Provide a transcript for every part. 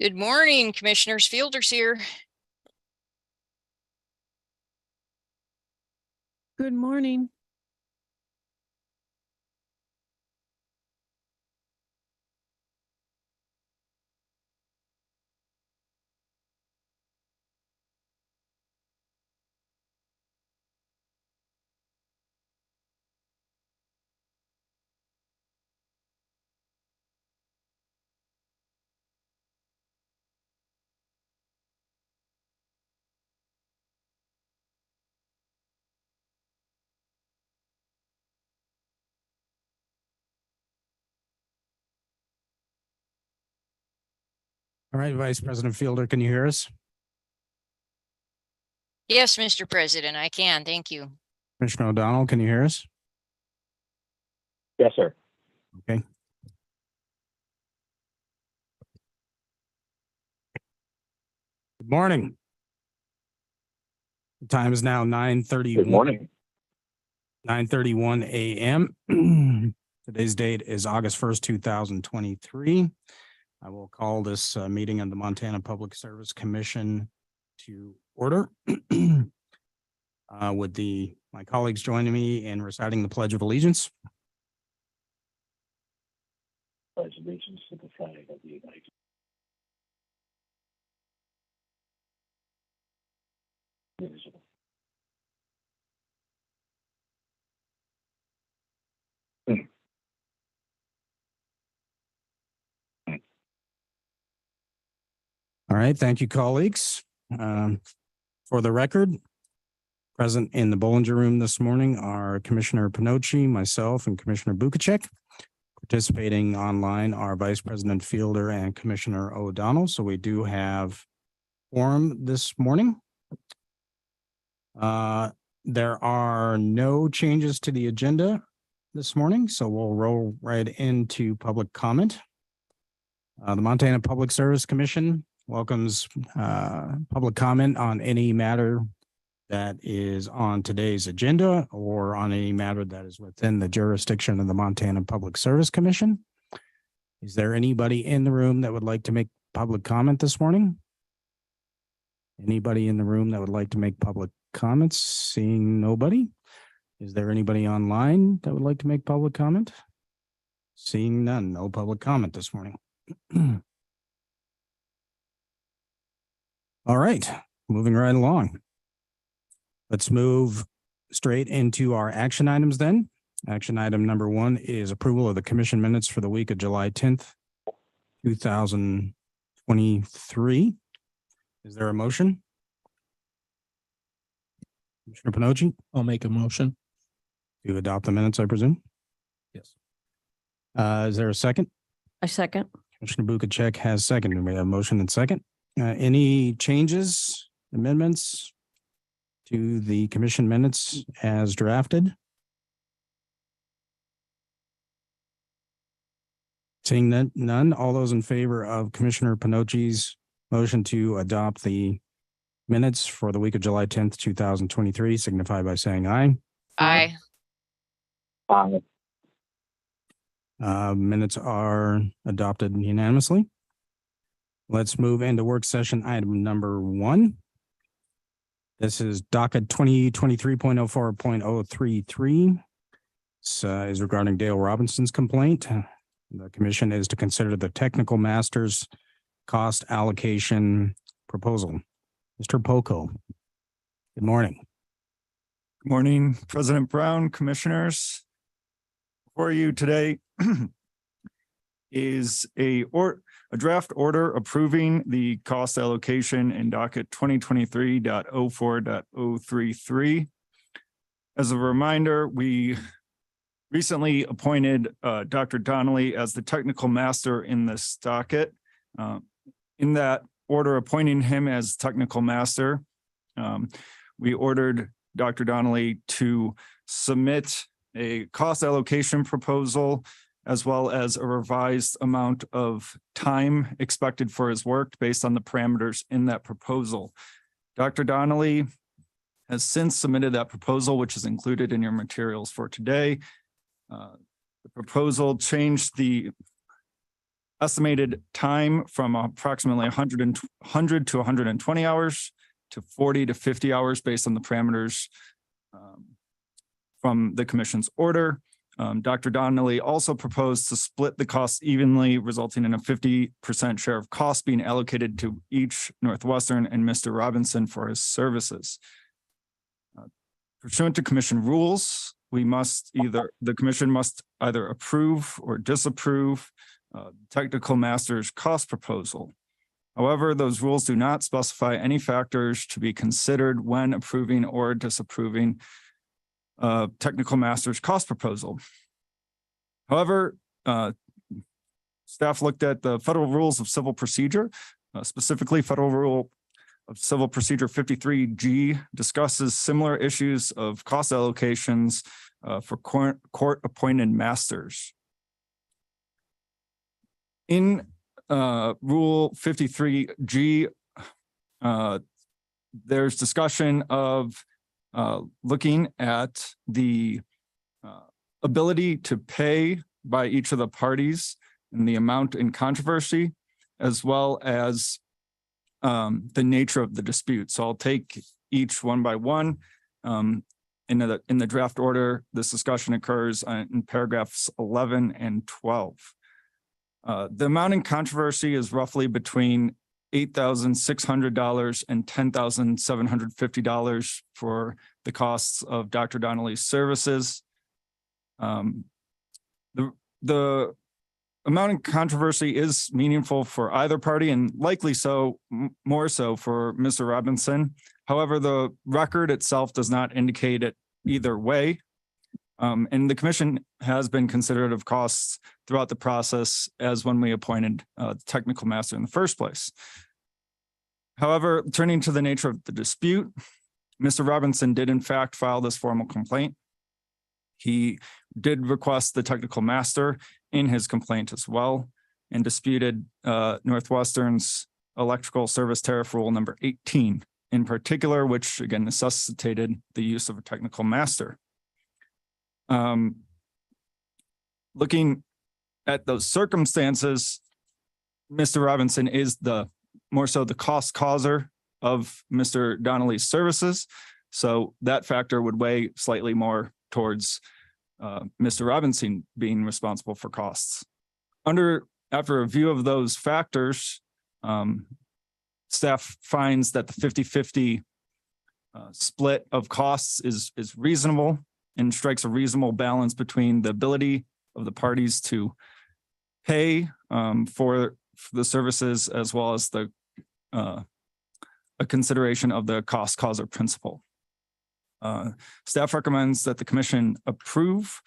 Good morning, Commissioners. Fielder's here. Good morning. All right, Vice President Fielder, can you hear us? Yes, Mr. President, I can. Thank you. Commissioner O'Donnell, can you hear us? Yes, sir. Okay. Good morning. The time is now 9:31. Good morning. 9:31 a.m. Today's date is August 1st, 2023. I will call this meeting of the Montana Public Service Commission to order. With my colleagues joining me in reciting the Pledge of Allegiance. Pledge allegiance to the flag of the United States. All right, thank you, colleagues. For the record, present in the Bollinger Room this morning are Commissioner Pinocci, myself, and Commissioner Bukacek. Participating online are Vice President Fielder and Commissioner O'Donnell. So we do have quorum this morning. There are no changes to the agenda this morning, so we'll roll right into public comment. The Montana Public Service Commission welcomes public comment on any matter that is on today's agenda or on any matter that is within the jurisdiction of the Montana Public Service Commission. Is there anybody in the room that would like to make public comment this morning? Anybody in the room that would like to make public comments? Seeing nobody. Is there anybody online that would like to make public comment? Seeing none, no public comment this morning. All right, moving right along. Let's move straight into our action items then. Action item number 1 is approval of the commission minutes for the week of July 10th, 2023. Is there a motion? Commissioner Pinocci? I'll make a motion. To adopt the minutes, I presume? Yes. Is there a second? I second. Commissioner Bukacek has seconded. We have a motion and second. Any changes, amendments to the commission minutes as drafted? Seeing that none, all those in favor of Commissioner Pinocci's motion to adopt the minutes for the week of July 10th, 2023, signify by saying aye. Aye. Aye. Minutes are adopted unanimously. Let's move into work session item number 1. This is docket 2023.04.033. This is regarding Dale Robinson's complaint. The commission is to consider the technical master's cost allocation proposal. Mr. Poco, good morning. Good morning, President Brown, commissioners. For you today is a draft order approving the cost allocation in docket 2023.04.033. As a reminder, we recently appointed Dr. Donnelly as the technical master in this docket. In that order appointing him as technical master, we ordered Dr. Donnelly to submit a cost allocation proposal as well as a revised amount of time expected for his work based on the parameters in that proposal. Dr. Donnelly has since submitted that proposal, which is included in your materials for today. The proposal changed the estimated time from approximately 100 to 120 hours to 40 to 50 hours based on the parameters from the commission's order. Dr. Donnelly also proposed to split the costs evenly, resulting in a 50% share of costs being allocated to each Northwestern and Mr. Robinson for his services. Pursuant to commission rules, the commission must either approve or disapprove technical master's cost proposal. However, those rules do not specify any factors to be considered when approving or disapproving technical master's cost proposal. However, staff looked at the federal rules of civil procedure, specifically Federal Rule of Civil Procedure 53G discusses similar issues of cost allocations for court appointed masters. In Rule 53G, there's discussion of looking at the ability to pay by each of the parties and the amount in controversy, as well as the nature of the dispute. So I'll take each one by one. In the draft order, this discussion occurs in paragraphs 11 and 12. The amount in controversy is roughly between $8,600 and $10,750 for the costs of Dr. Donnelly's services. The amount in controversy is meaningful for either party and likely so, more so for Mr. Robinson. However, the record itself does not indicate it either way. And the commission has been considerate of costs throughout the process as when we appointed the technical master in the first place. However, turning to the nature of the dispute, Mr. Robinson did in fact file this formal complaint. He did request the technical master in his complaint as well and disputed Northwestern's electrical service tariff rule number 18 in particular, which again necessitated the use of a technical master. Looking at those circumstances, Mr. Robinson is more so the cost causer of Mr. Donnelly's services. So that factor would weigh slightly more towards Mr. Robinson being responsible for costs. After a review of those factors, staff finds that the 50-50 split of costs is reasonable and strikes a reasonable balance between the ability of the parties to pay for the services as well as a consideration of the cost causer principle. Staff recommends that the commission approve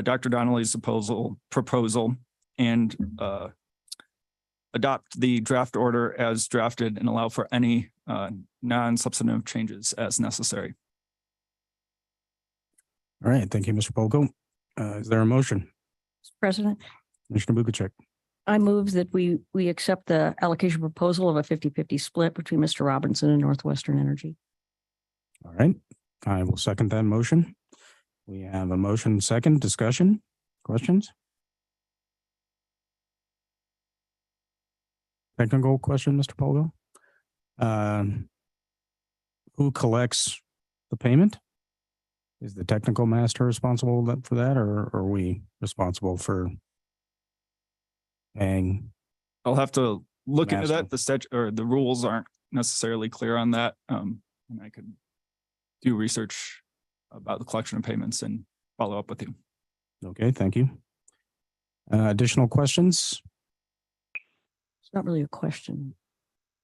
Dr. Donnelly's proposal and adopt the draft order as drafted and allow for any non-substantive changes as necessary. All right, thank you, Mr. Polko. Is there a motion? Mr. President, Commissioner Bukacek. I move that we accept the allocation proposal of a 50-50 split between Mr. Robinson and Northwestern Energy. All right, I will second that motion. We have a motion second, discussion, questions? Technical question, Mr. Polko? Who collects the payment? Is the technical master responsible for that, or are we responsible for paying? I'll have to look into Master. that. The statute or the rules aren't necessarily clear on that. And I could do research about the collection of payments and follow up with you. Okay, thank you. Additional questions? It's not really a question.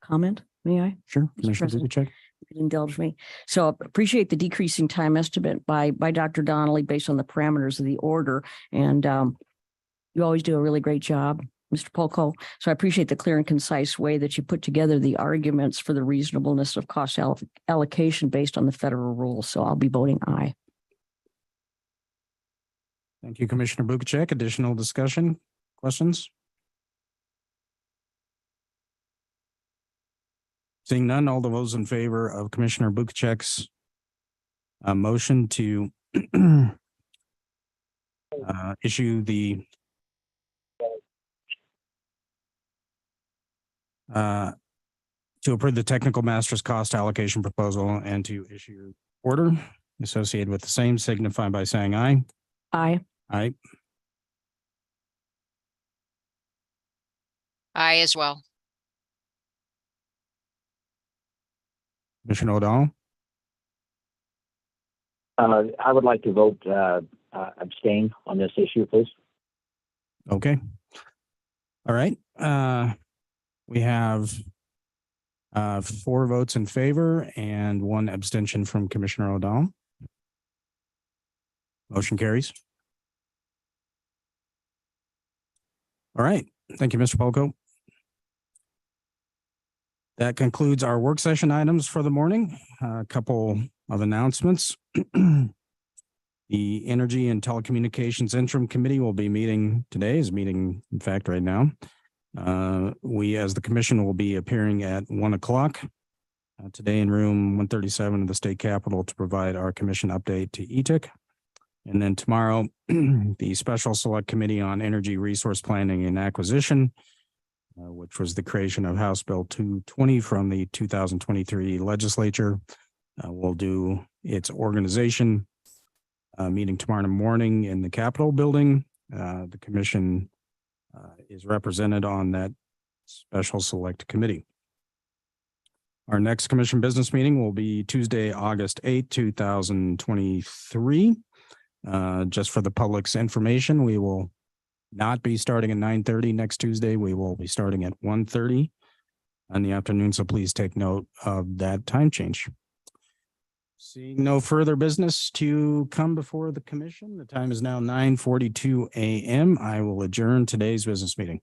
Comment, may I? Sure, Mr. Commissioner President. Bukacek. If you indulge me. So I appreciate the decreasing time estimate by Dr. Donnelly based on the parameters of the order. And you always do a really great job, Mr. Polko. So I appreciate the clear and concise way that you put together the arguments for the reasonableness of cost allocation based on the federal rules. So I'll be voting aye. Thank you, Commissioner Bukacek. Additional discussion, questions? Seeing none, all the votes in favor of Commissioner Bukacek's motion to issue the to approve the technical master's cost allocation proposal and to issue order associated with the same, signify by saying aye. Aye. Aye. I as well. Commissioner O'Donnell, I would like to vote, abstain on this issue, please. okay. All right, we have 4 votes in favor and 1 abstention from Commissioner O'Donnell. Motion carries. All right, thank you, Mr. Polko. That concludes our work session items for the morning. A couple of announcements. The Energy and Telecommunications Interim Committee will be meeting today, is meeting, in fact, right now. We, as the commission, will be appearing at 1 o'clock today in room 137 of the state capitol to provide our commission update to ETIC. And then tomorrow, the Special Select Committee on Energy Resource Planning and Acquisition, which was the creation of House Bill 220 from the 2023 legislature, will do its organization meeting tomorrow morning in the Capitol building. The commission is represented on that Special Select Committee. Our next commission business meeting will be Tuesday, August 8th, 2023. Just for the public's information, we will not be starting at 9:30 next Tuesday. We will be starting at 1:30 in the afternoon. So please take note of that time change. Seeing no further business to come before the commission, the time is now 9:42 a.m. I will adjourn today's business meeting.